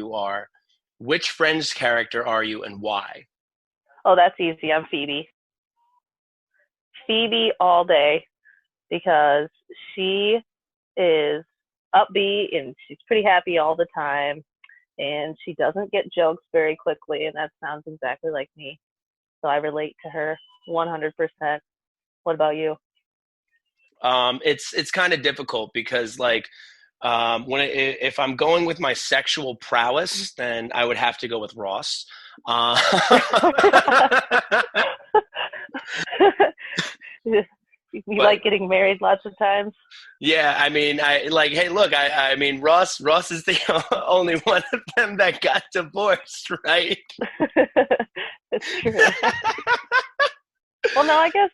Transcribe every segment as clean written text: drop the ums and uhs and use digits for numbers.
you are, which Friends character are you and why? Oh, that's easy. I'm Phoebe. Phoebe all day because she is upbeat and she's pretty happy all the time and she doesn't get jokes very quickly, and that sounds exactly like me. So I relate to her 100%. What about you? It's kind of difficult because like if I'm going with my sexual prowess, then I would have to go with Ross. Uh, You but like getting married lots of times? yeah, I mean, I like, hey, look, I mean, Ross is the only one of them that got divorced, right? It's true. Well, no, I guess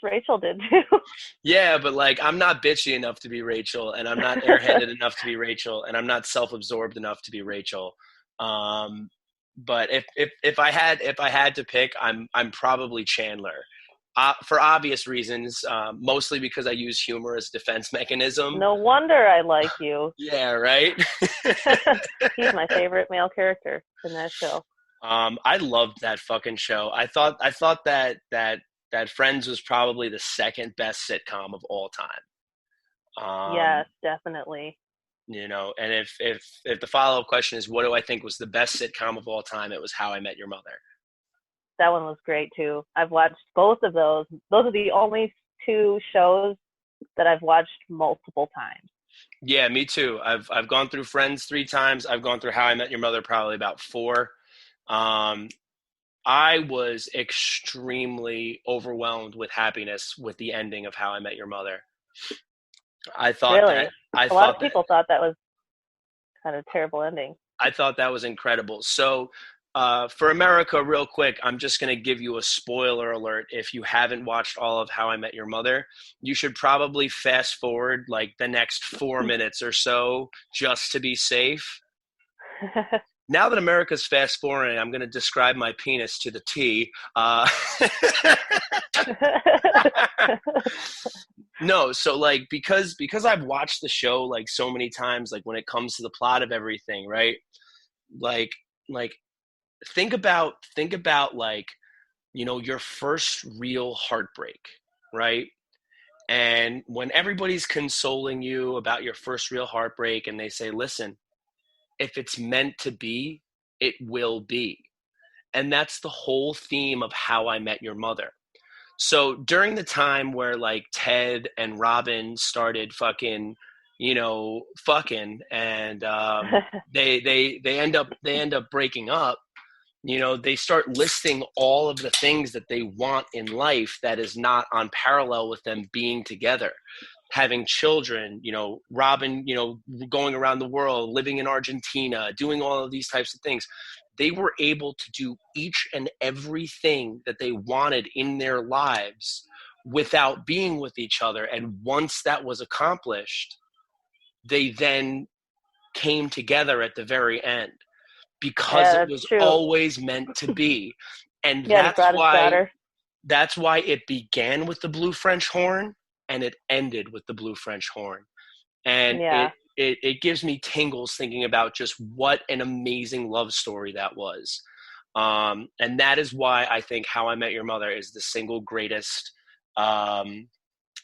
Rachel did too. Yeah, but like, I'm not bitchy enough to be Rachel, and I'm not airheaded enough to be Rachel, and I'm not self-absorbed enough to be Rachel. Um, but if I had to pick, I'm probably Chandler. For obvious reasons, mostly because I use humor as a defense mechanism. No wonder I like you. Yeah, right. He's my favorite male character in that show. I loved that fucking show. I thought that Friends was probably the second best sitcom of all time. Um, Yes, definitely. and if the follow up question is what do I think was the best sitcom of all time, it was How I Met Your Mother. That one was great too. I've watched both of those. Those are the only two shows that I've watched multiple times. Yeah, me too. I've gone through Friends 3 times. I've gone through How I Met Your Mother probably about four. Um, I was extremely overwhelmed with happiness with the ending of How I Met Your Mother. I thought that Really. I A lot of thought that people thought that was kind of a terrible ending. I thought that was incredible. So, for America, real quick, I'm just going to give you a spoiler alert. If you haven't watched all of How I Met Your Mother, you should probably fast forward like the next 4 minutes or so just to be safe. Now that America's fast forwarding, I'm going to describe my penis to the T. No, so like because I've watched the show like so many times, like when it comes to the plot of everything, right? Like like think about like your first real heartbreak, right? And when everybody's consoling you about your first real heartbreak and they say, listen, if it's meant to be, it will be. And that's the whole theme of How I Met Your Mother. So during the time where like Ted and Robin started fucking, and they end up breaking up. They start listing all of the things that they want in life that is not on parallel with them being together, having children, Robin, going around the world, living in Argentina, doing all of these types of things. They were able to do each and everything that they wanted in their lives without being with each other. And once that was accomplished, they then came together at the very end because Yeah, it that's was true. always meant to be. And Yeah, and he brought his daughter. that's why it began with the blue French horn and it ended with the blue French horn. And Yeah. it gives me tingles thinking about just what an amazing love story that was. And that is why I think How I Met Your Mother is um,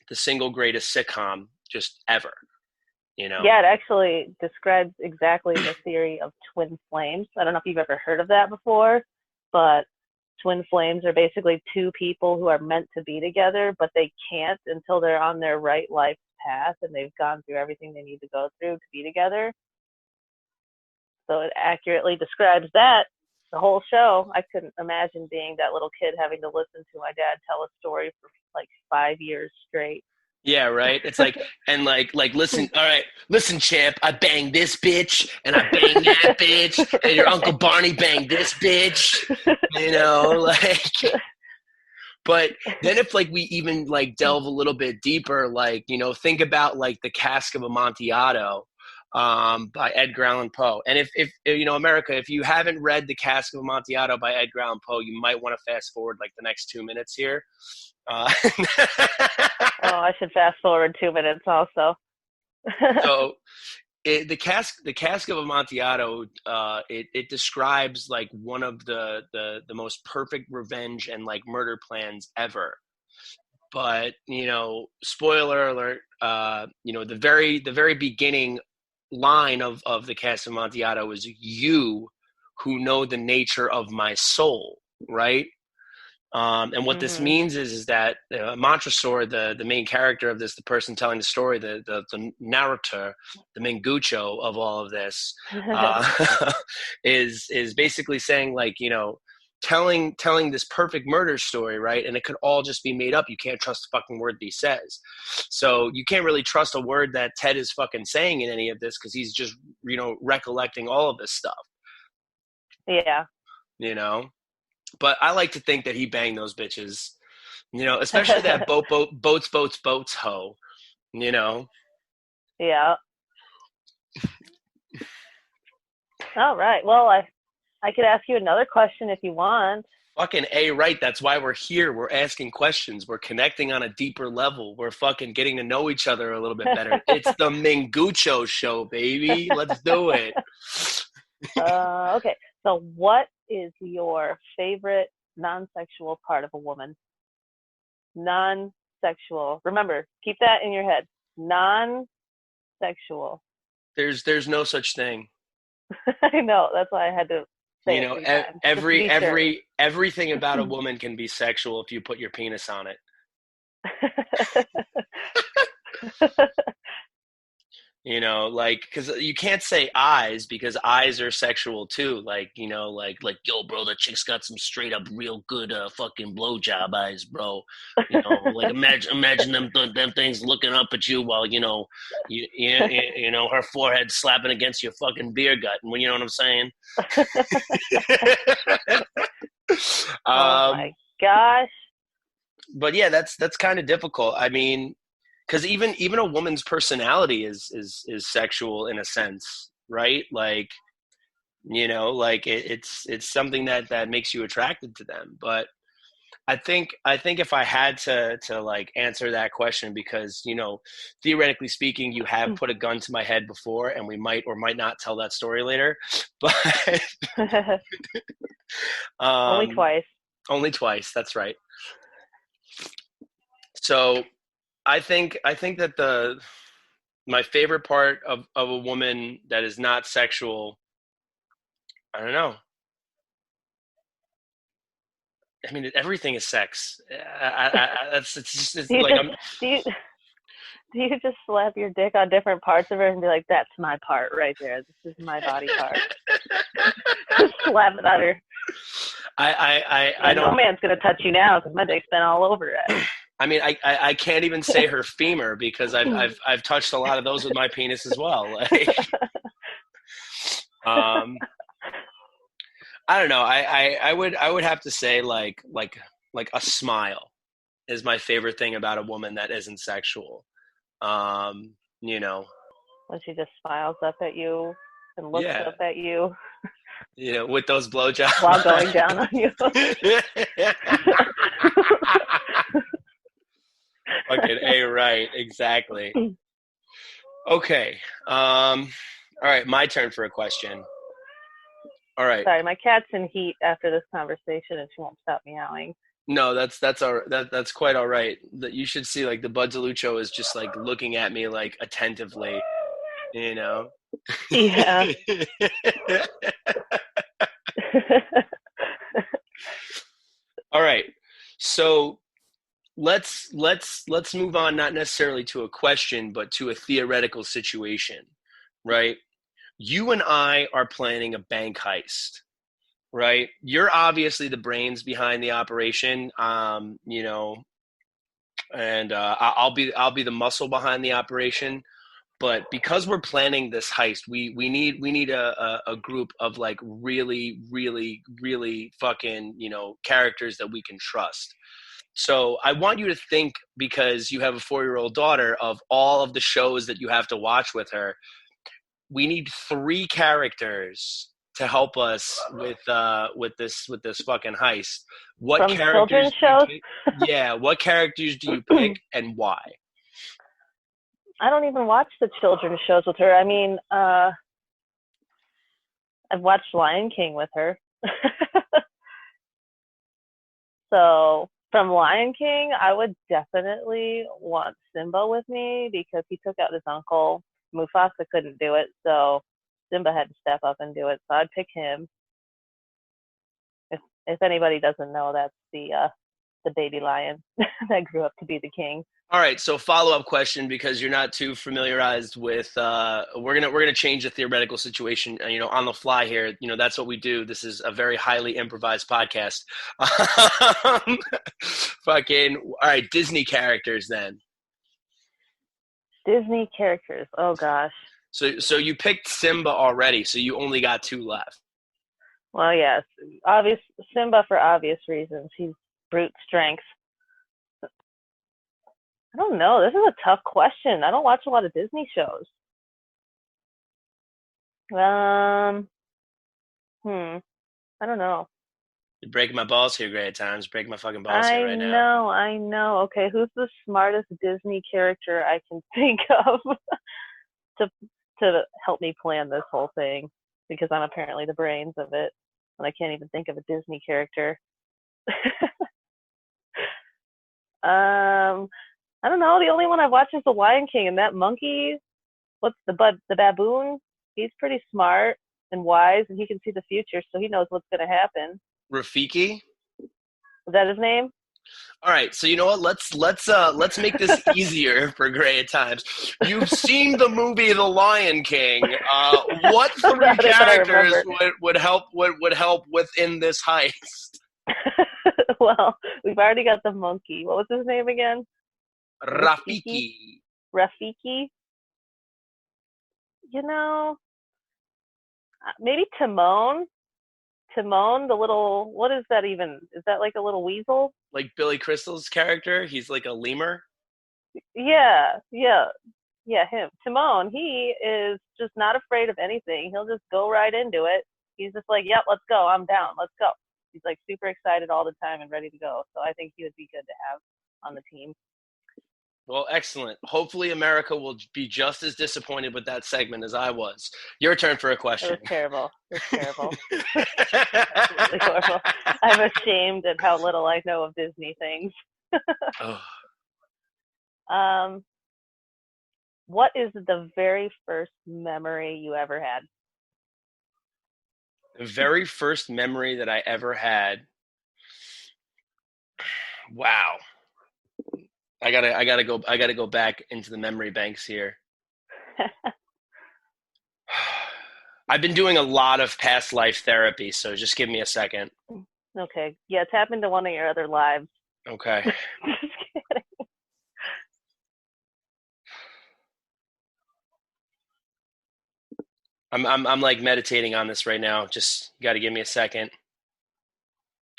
the single greatest sitcom just ever. Yeah, it actually describes exactly the theory of twin flames. I don't know if you've ever heard of that before, but twin flames are basically two people who are meant to be together, but they can't until they're on their right life path and they've gone through everything they need to go through to be together. So it accurately describes that. The whole show, I couldn't imagine being that little kid having to listen to my dad tell a story for like 5 years straight. Yeah, right. It's like, and like, listen, all right, listen, champ. I banged this bitch, and I banged that bitch, and your Uncle Barney banged this bitch. Like. But then if like we even like delve a little bit deeper, like think about like the Cask of Amontillado, by Edgar Allan Poe. And if America, if you haven't read the Cask of Amontillado by Edgar Allan Poe, you might want to fast forward like the next 2 minutes here. Uh, Oh, I should fast forward 2 minutes also. so the cask of Amontillado, it describes like one of the most perfect revenge and like murder plans ever. But spoiler alert, the very beginning line of the cask of Amontillado is "You who know the nature of my soul," right? And what this means is that Montresor, the main character of this, the person telling the story, the narrator, the MINGUCHO of all of this, is basically saying like, telling this perfect murder story, right? And it could all just be made up. You can't trust the fucking word that he says. So you can't really trust a word that Ted is fucking saying in any of this because he's just, recollecting all of this stuff. Yeah. But I like to think that he banged those bitches, especially that boats hoe, Yeah. All right. Well, I could ask you another question if you want. Fucking A, right. That's why we're here. We're asking questions. We're connecting on a deeper level. We're fucking getting to know each other a little bit better. It's the MINGUCHO show, baby. Let's do it. Okay. So what is your favorite non-sexual part of a woman? Non-sexual. Remember, keep that in your head. Non-sexual. There's no such thing. I know. That's why I had to say it everything about a woman can be sexual if you put your penis on it. Because you can't say eyes because eyes are sexual too. Like, yo, bro, the chick's got some straight up real good fucking blowjob eyes, bro. Like imagine them things looking up at you while her forehead slapping against your fucking beer gut. And you know what I'm saying? Oh my gosh. But yeah, that's kind of difficult. I mean, because even a woman's personality is sexual in a sense, right? Like, it's something that makes you attracted to them. But I think if I had to like answer that question, because theoretically speaking, you have put a gun to my head before, and we might or might not tell that story later, but only twice. Only twice. That's right. So. I think that my favorite part of a woman that is not sexual, I don't know. I mean, everything is sex. Do you just slap your dick on different parts of her and be like, "That's my part right there. This is my body part." Just slap it on her. I don't. No man's gonna touch you now because my dick's been all over it. I mean, I can't even say her femur because I've touched a lot of those with my penis as well. Like, I don't know. I would have to say like a smile is my favorite thing about a woman that isn't sexual. When she just smiles up at you and looks up at you. With those blowjobs while going down on you. Fucking A, right. Exactly. Okay. All right. My turn for a question. All right. Sorry, my cat's in heat after this conversation and she won't stop meowing. No, that's quite all right. That you should see like the Budzalucho is just like looking at me like attentively, Yeah. All right. So let's move on, not necessarily to a question, but to a theoretical situation, right? You and I are planning a bank heist, right? You're obviously the brains behind the operation, and I'll be the muscle behind the operation. But because we're planning this heist, we need a group of like really, really, really fucking characters that we can trust. So I want you to think, because you have a 4-year-old daughter, of all of the shows that you have to watch with her. We need 3 characters to help us with this fucking heist. What From characters? Children's shows? Yeah, what characters do you pick and why? I don't even watch the children's shows with her. I mean, I've watched Lion King with her. So from Lion King, I would definitely want Simba with me because he took out his uncle. Mufasa couldn't do it, so Simba had to step up and do it. So I'd pick him. If anybody doesn't know, that's the baby lion that grew up to be the king. All right, so follow-up question, because you're not too familiarized with we're gonna change the theoretical situation, on the fly here. That's what we do. This is a very highly improvised podcast. Fucking all right, Disney characters then. Disney characters. Oh gosh. So you picked Simba already, so you only got 2 left. Well, yes, obvious Simba for obvious reasons. He's brute strength. I don't know. This is a tough question. I don't watch a lot of Disney shows. I don't know. You're breaking my balls here, Greyattimes. Breaking my fucking balls here right now. I know. Okay, who's the smartest Disney character I can think of to help me plan this whole thing? Because I'm apparently the brains of it, and I can't even think of a Disney character. I don't know. The only one I've watched is The Lion King, and that monkey, what's the baboon? He's pretty smart and wise, and he can see the future, so he knows what's going to happen. Rafiki? Is that his name? All right, so you know what? Let's make this easier for Greyattimes. You've seen the movie The Lion King. What 3 characters would help within this heist? Well, we've already got the monkey. What was his name again? Rafiki. Rafiki? Maybe Timon. Timon, the little, what is that even? Is that like a little weasel? Like Billy Crystal's character? He's like a lemur? Yeah, him. Timon, he is just not afraid of anything. He'll just go right into it. He's just like, yep, let's go. I'm down. Let's go. He's like super excited all the time and ready to go. So I think he would be good to have on the team. Well, excellent. Hopefully America will be just as disappointed with that segment as I was. Your turn for a question. It was terrible. Absolutely horrible. I'm ashamed at how little I know of Disney things. What is the very first memory you ever had? The very first memory that I ever had. Wow. I gotta go back into the memory banks here. I've been doing a lot of past life therapy, so just give me a second. Okay. Yeah, tap into one of your other lives. Okay. Just kidding. I'm like meditating on this right now. Just got to give me a second.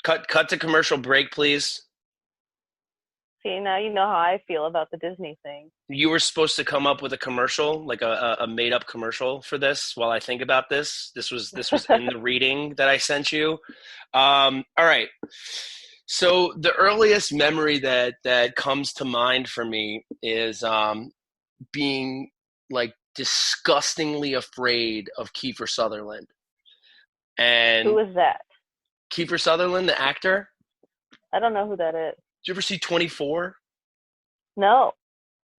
Cut to commercial break, please. See, now you know how I feel about the Disney thing. You were supposed to come up with a commercial, like a made up commercial for this while I think about this. This was in the reading that I sent you. All right. So the earliest memory that comes to mind for me is being like disgustingly afraid of Kiefer Sutherland. And who is that? Kiefer Sutherland, the actor? I don't know who that is. Did you ever see 24? No.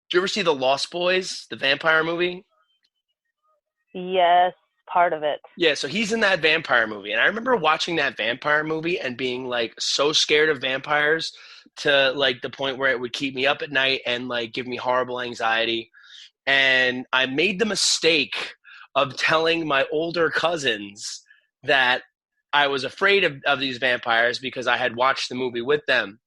Did you ever see The Lost Boys, the vampire movie? Yes, part of it. Yeah, so he's in that vampire movie. And I remember watching that vampire movie and being like so scared of vampires to like the point where it would keep me up at night and like give me horrible anxiety. And I made the mistake of telling my older cousins that I was afraid of these vampires because I had watched the movie with them.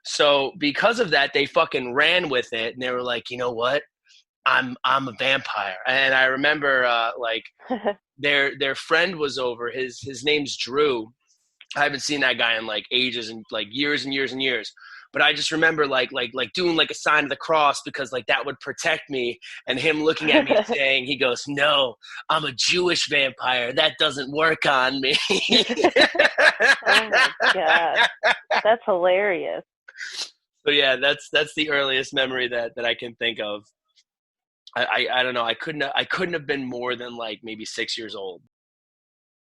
So because of that, they fucking ran with it, and they were like, you know what? I'm a vampire. And I remember like their friend was over. His name's Drew. I haven't seen that guy in like ages and like years and years and years. But I just remember like doing like a sign of the cross because like that would protect me, and him looking at me and saying, he goes, "No, I'm a Jewish vampire. That doesn't work on me." Oh my God. That's hilarious. So yeah, that's the earliest memory that I can think of. I don't know. I couldn't have been more than like maybe 6 years old.